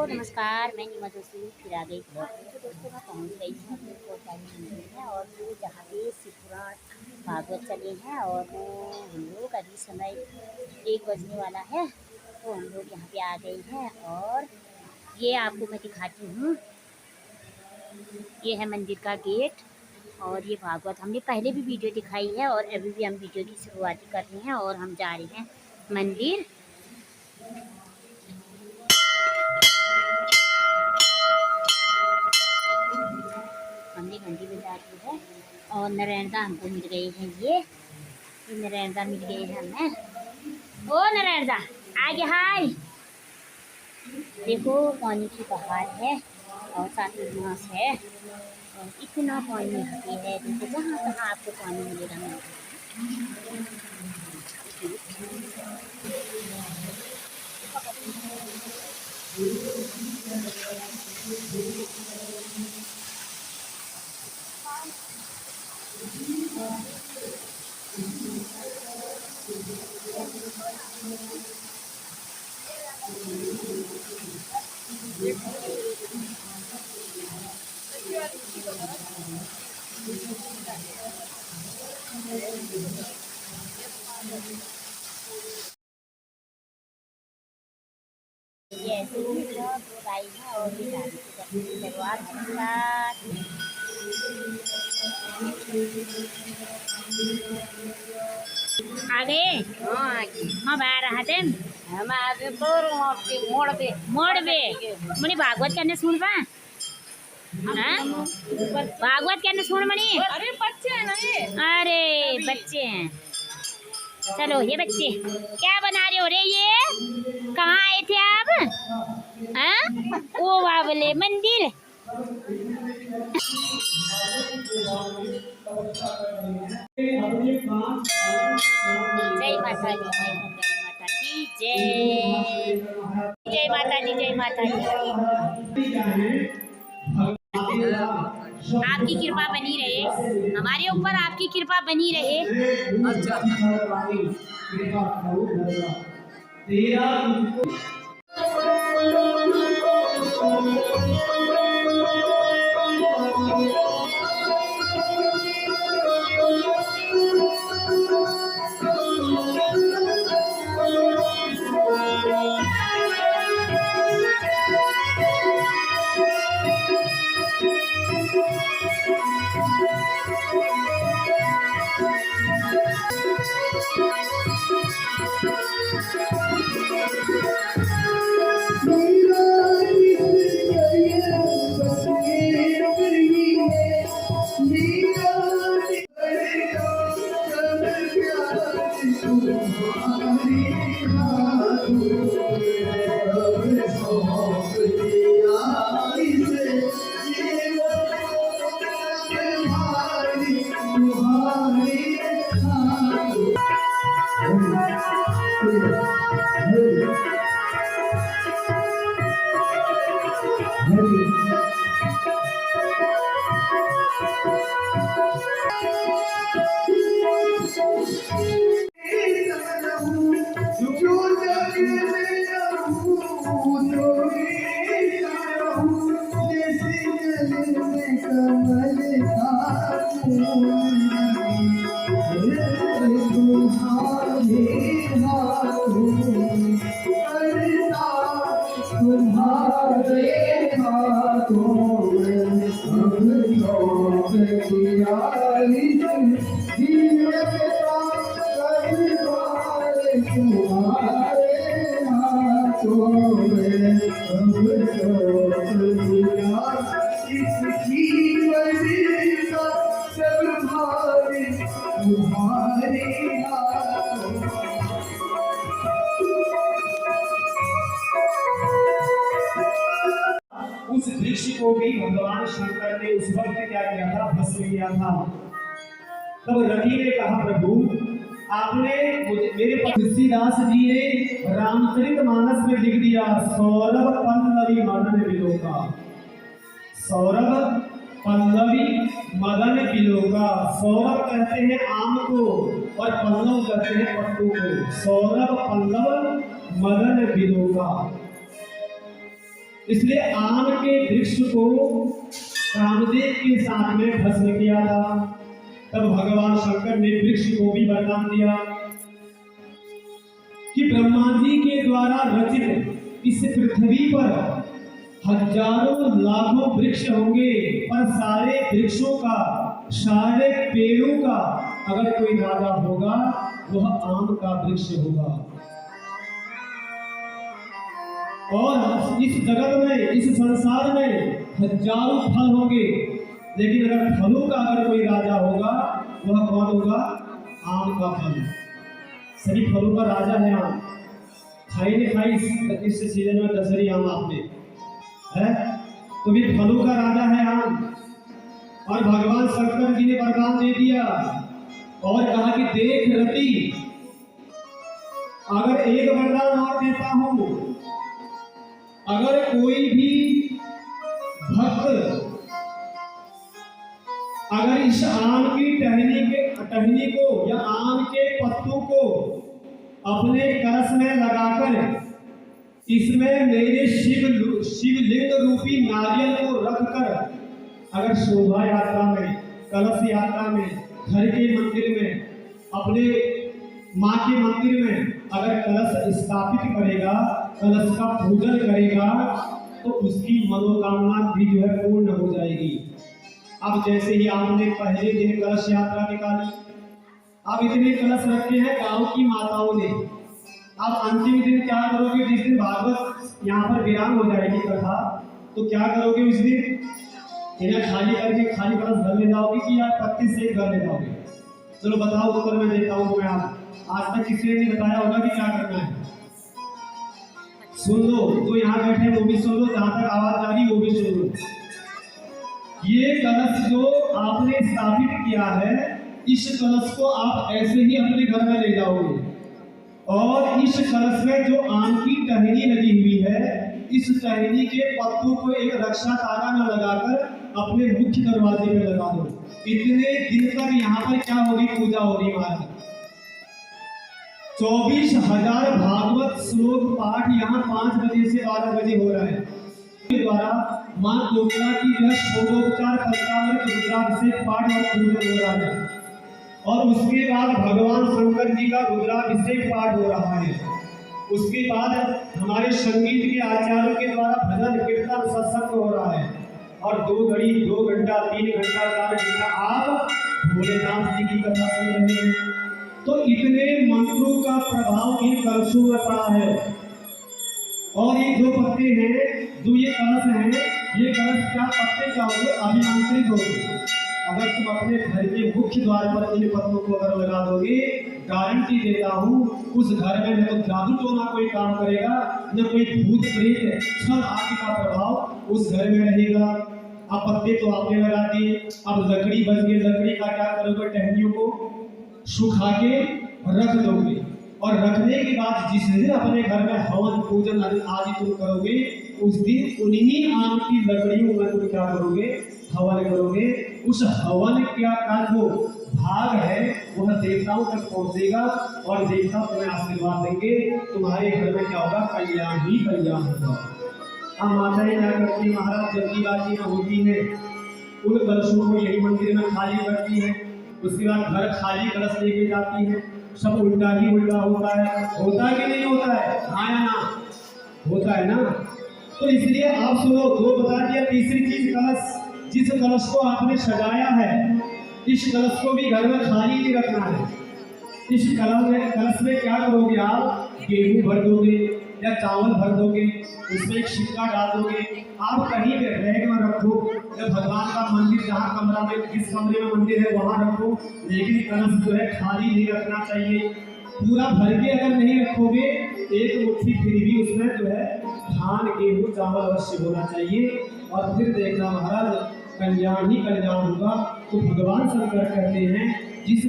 नमस्कार, मैं नीमा जोशी फिर आ गई ब्लॉग में। तो दोस्तों मैं पहुंच गई हूँ अपने कोटाली मंदिर में और वो जहाँ पे शिवपुराण भागवत चले हैं और हम लोग अभी समय 1 बजने वाला है। तो हम लोग यहाँ पे आ गए हैं और ये आपको मैं दिखाती हूँ। ये है मंदिर का गेट और ये भागवत हमने पहले भी वीडियो दिखाई है और अभी भी हम वीडियो की शुरुआत कर रहे हैं और हम जा रहे हैं मंदिर। हमने घंटी बजा दी है और नारायणदा हमको मिल गए हैं। ये नारायणदा मिल गए हैं हमें। ओ नारायणदा आगे हाय। देखो पानी की बहार है और साथ में घास है और इतना पानी यहाँ पे है। देखो जहाँ तहाँ आपको पानी मिलेगा। ये ऐसे ही सब गाय है और ये गाड़ी की दरबार आगे हाँ बाहर रहते हमारे मोड़ पे मुनी भागवत करने सुन पा भागवत करने सुन मणि। अरे बच्चे हैं ना ये। अरे बच्चे हैं। चलो ये बच्चे क्या बना रहे हो रे? ये कहाँ आए थे आप? हाँ ओ बाबले मंदिर। जय माता दी, जय माता की जय। जय माता दी, जय माता दी। आपकी कृपा बनी रहे, हमारे ऊपर आपकी कृपा बनी रहे। उस वृक्ष को भी भगवान शंकर ने उस वक्त क्या किया था? भस्म किया था। तब रवि ने कहा प्रभु आपने मेरे तुलसीदास जी ने रामचरितमानस में लिख दिया सौरभ पल्लवी मदन बिलोका। सौरभ पल्लवी मदन बिलोका। सौरभ कहते हैं आम को और पल्लव कहते हैं पट्टू को। सौरभ पल्लव मदन बिलोका। इसलिए आम के वृक्ष को कामदेव के साथ में भस्म किया था। तब भगवान शंकर ने वृक्ष को भी वरदान दिया कि ब्रह्मा जी के द्वारा रचित इस पृथ्वी पर हजारों लाखों वृक्ष होंगे, पर सारे वृक्षों का, सारे पेड़ों का अगर कोई राजा होगा वह आम का वृक्ष होगा। और इस जगत में, इस संसार में हजारों फल होंगे, लेकिन अगर फलों का अगर कोई राजा होगा वह कौन होगा? आम का फल। सभी फलों का राजा है आम। खाई नहीं खाई इस सीजन में दशहरी आम आपने है, तो भी फलों का राजा है आम। और भगवान शंकर जी ने वरदान दे दिया और कहा कि देख रति, अगर एक वरदान और देता हूं, अगर कोई भी भक्त अगर इस आम की टहनी को या आम के पत्तों को अपने कलश में लगाकर इसमें मेरे शिवलिंग रूपी नारियल को रखकर अगर शोभा यात्रा में, कलश यात्रा में, घर के मंदिर में, अपने माँ के मंदिर में अगर कलश स्थापित करेगा, कलश का पूजन करेगा, तो उसकी मनोकामना भी जो है पूर्ण हो जाएगी। अब जैसे ही आपने पहले दिन कलश यात्रा निकाली, अब इतने कलश रखे हैं गांव की माताओं ने, अब अंतिम दिन क्या करोगे? जिस दिन भागवत यहाँ पर विराम हो जाएगी कथा, तो क्या करोगे उस दिन? इन्हें खाली करके खाली कलश घर ले जाओगे कि यार पत्ती से घर ले जाओगे? चलो बताओ, उत्तर मैं देता हूँ तुम्हें। आप आज तक किसी ने नहीं बताया होगा कि क्या करना है। सुन लो, जो यहाँ बैठे वो भी सुन लो, जहां तक आवाज आ रही वो भी सुन लो। ये कलश जो आपने स्थापित किया है, इस कलश को आप ऐसे ही अपने घर में ले जाओगे और इस कलश में जो आम की टहनी लगी हुई है, इस टहनी के पत्तों को एक रक्षा तारा में लगाकर अपने मुख्य दरवाजे पे लगा दो। इतने दिन तक यहाँ पर क्या होगी? पूजा हो रही महाराज। 24,000 भागवत श्लोक पाठ यहाँ 5 बजे से 12 बजे हो रहा है। द्वारा मां दुर्गा की जो षोडोपचार पंचामृत रुद्राभिषेक पाठ और पूजन हो रहा है, और उसके बाद भगवान शंकर जी का रुद्राभिषेक पाठ हो रहा है। उसके बाद हमारे संगीत के आचार्यों के द्वारा भजन कीर्तन सत्संग हो रहा है, और 2 घड़ी 2 घंटा 3 घंटा 4 घंटा आप भोलेनाथ जी की कथा सुन रहे हैं। तो इतने मंत्रों का प्रभाव इन कलशों में पड़ा है। और ये जो पत्ते हैं, जो ये कलश हैं, ये कलश क्या पत्ते क्या होंगे? अभिमंत्रित होंगे। अगर तुम अपने घर के मुख्य द्वार पर इन पत्तों को अगर लगा दोगे, गारंटी देता हूँ उस घर में न तो जादू टोना कोई काम करेगा, न कोई भूत प्रेत छल आदि का प्रभाव उस घर में रहेगा। अब पत्ते तो आपने लगा दिए, अब लकड़ी बच गई। लकड़ी का क्या करोगे? टहनियों को सुखा के रख दोगे, और रखने के बाद जिस दिन अपने घर में हवन पूजन आदि तुम करोगे, उस दिन उन्हीं आम की लकड़ियों में तुम क्या करोगे? हवन करोगे। उस हवन का जो भाग है वह देवताओं तक पहुंचेगा, और देवता तुम्हें आशीर्वाद देंगे। तुम्हारे घर में क्या होगा? कल्याण ही कल्याण होगा। अब माताएं क्या करती है महाराज? जल्दीबाजी में होती है, उन कलशों को यही मंदिर में खाली करती है। उसके बाद घर खाली कलश लेके जाती है। सब उल्टा ही उल्टा होता है। होता है कि नहीं होता है? हाँ या ना? होता है ना? तो इसलिए आप सुनो, 2 बता दिया। तीसरी चीज कलश, जिस कलश को आपने सजाया है, इस कलश को भी घर में खाली नहीं रखना है। इस कलश में क्या करोगे? आप गेहूं भर दोगे या चावल भर दोगे, उसमें एक सिक्का डाल दोगे। आप कहीं पे रैक में रखो, या भगवान का मंदिर जहाँ कमरा में, जिस कमरे में मंदिर है वहां रखो, लेकिन कलश जो है खाली नहीं रखना चाहिए। पूरा भर के अगर नहीं रखोगे, एक मुट्ठी फिर भी उसमें जो है धान गेहूं चावल अवश्य होना चाहिए। और फिर देखना महाराज, कल्याण ही कल्याण होगा। तो भगवान शंकर कहते हैं, जिस